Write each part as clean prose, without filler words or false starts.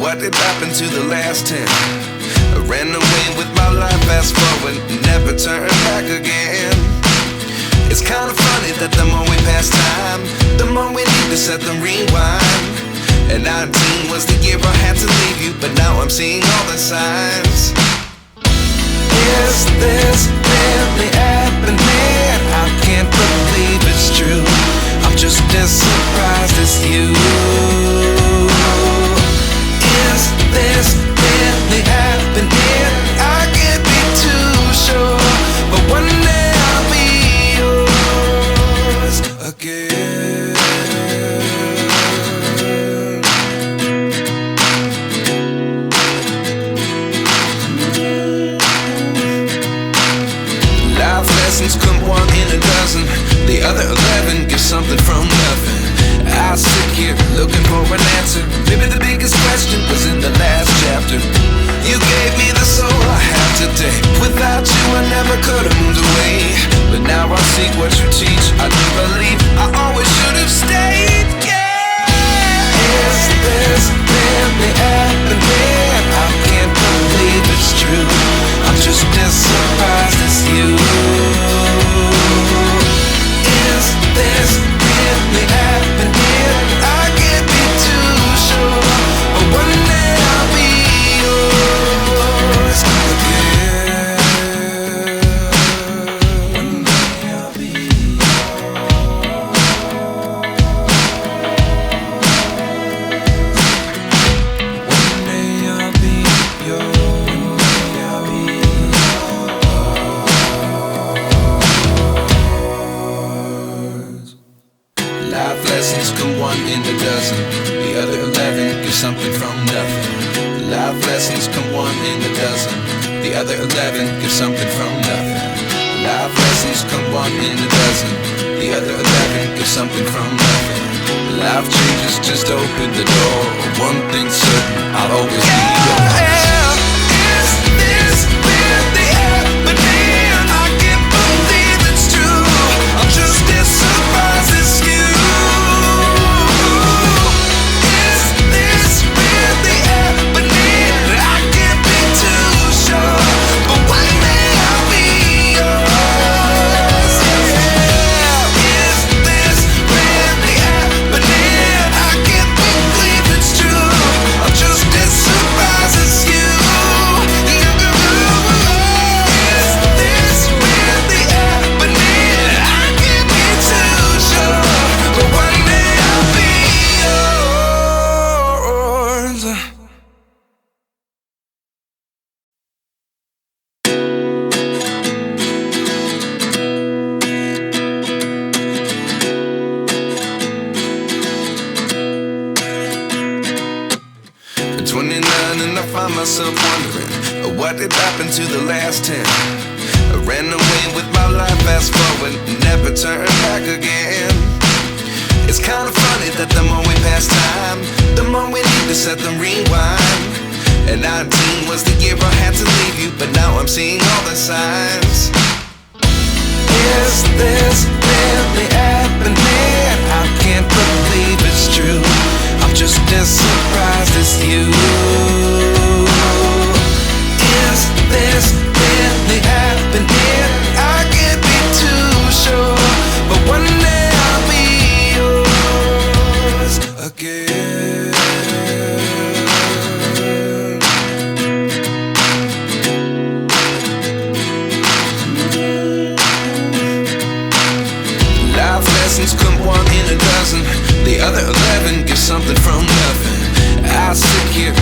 What did happen to the last 10? I ran away with my life, fast forward, never turn back again. It's kind of funny that the more we pass time, the more we need to set them rewind. And 19 was the year I had to leave you, but now I'm seeing all the signs. Is this really happening? I can't believe it's true. I'm just as surprised as you. Is this really happening? I can't be too sure, but one day I'll be yours again. Life lessons come one in a dozen. The other 11 give something from nothing. I sit here looking for an answer. Maybe the biggest question was in the last chapter. You gave me the soul I have today. Without you I never could have moved away. But now I see what you teach. I do believe I always should have stayed. Yeah. Is this really happening? I can't believe it's true. I'm just as surprised as you. Is this really happening? I can't be too sure, but one day I'll be yours again. One day I'll be yours. One day I'll be yours. One day I'll be yours. Life lessons come one in a dozen. The other 11 give something from nothing. Life lessons come one in a dozen. The other 11 give something from nothing. Life lessons come one in a dozen. The other 11 give something from nothing. Life changes, just open the door. One thing's certain, I'll always be yours. Is this really happening? I can't believe it's true. I'm just as surprised as you. Myself wondering what did happen to the last 10. I ran away with my life, fast forward, never turn back again. It's kind of funny that the more we pass time, the more we need to set them rewind. And 19 was the year I had to leave you, but now I'm seeing all the signs. Is this really happening? I can't believe it's true. I'm just as surprised as you. Is this really happening? I can't be too sure, but one day I'll be yours again. Life lessons come one in a dozen. The other 11 give something from nothing. I sit here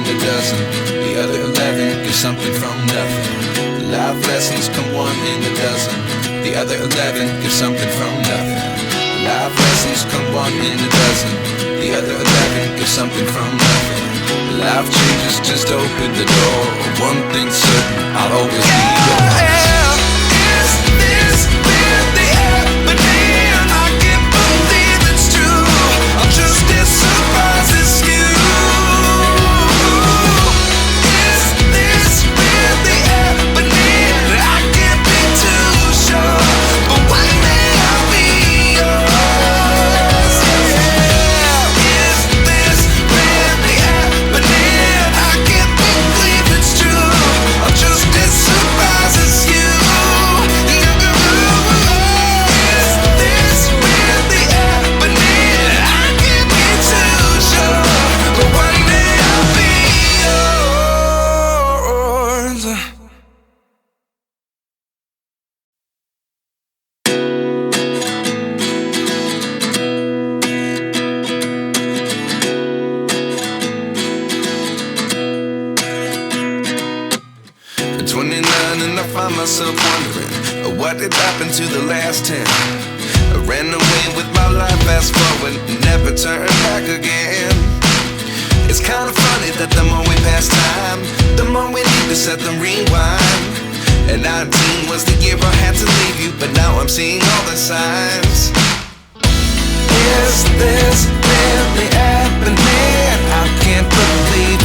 a dozen. The other 11 get something from nothing. Life lessons come one in a dozen. The other 11 get something from nothing. Life lessons come one in a dozen. The other 11 get something from nothing. Life changes just open the door. One thing's certain, I'll always be yours. Is this really happening? I can't believe it's true. I'm just as surprised as you. Is this really happening? I can't be too sure, but one day I'll be yours. Is this really happening? I can't believe it's true. I'm just as surprised as you. Is this really happening? I can't be too sure, but one day I'll be yours. 29 and I find myself wondering what did happen to the last 10. I ran away with my life, fast forward, never turn back again. It's kind of funny that the more we pass time, the more we need to set the rewind. And 19 was the year I had to leave you, but now I'm seeing all the signs. Is this really happening? I can't believe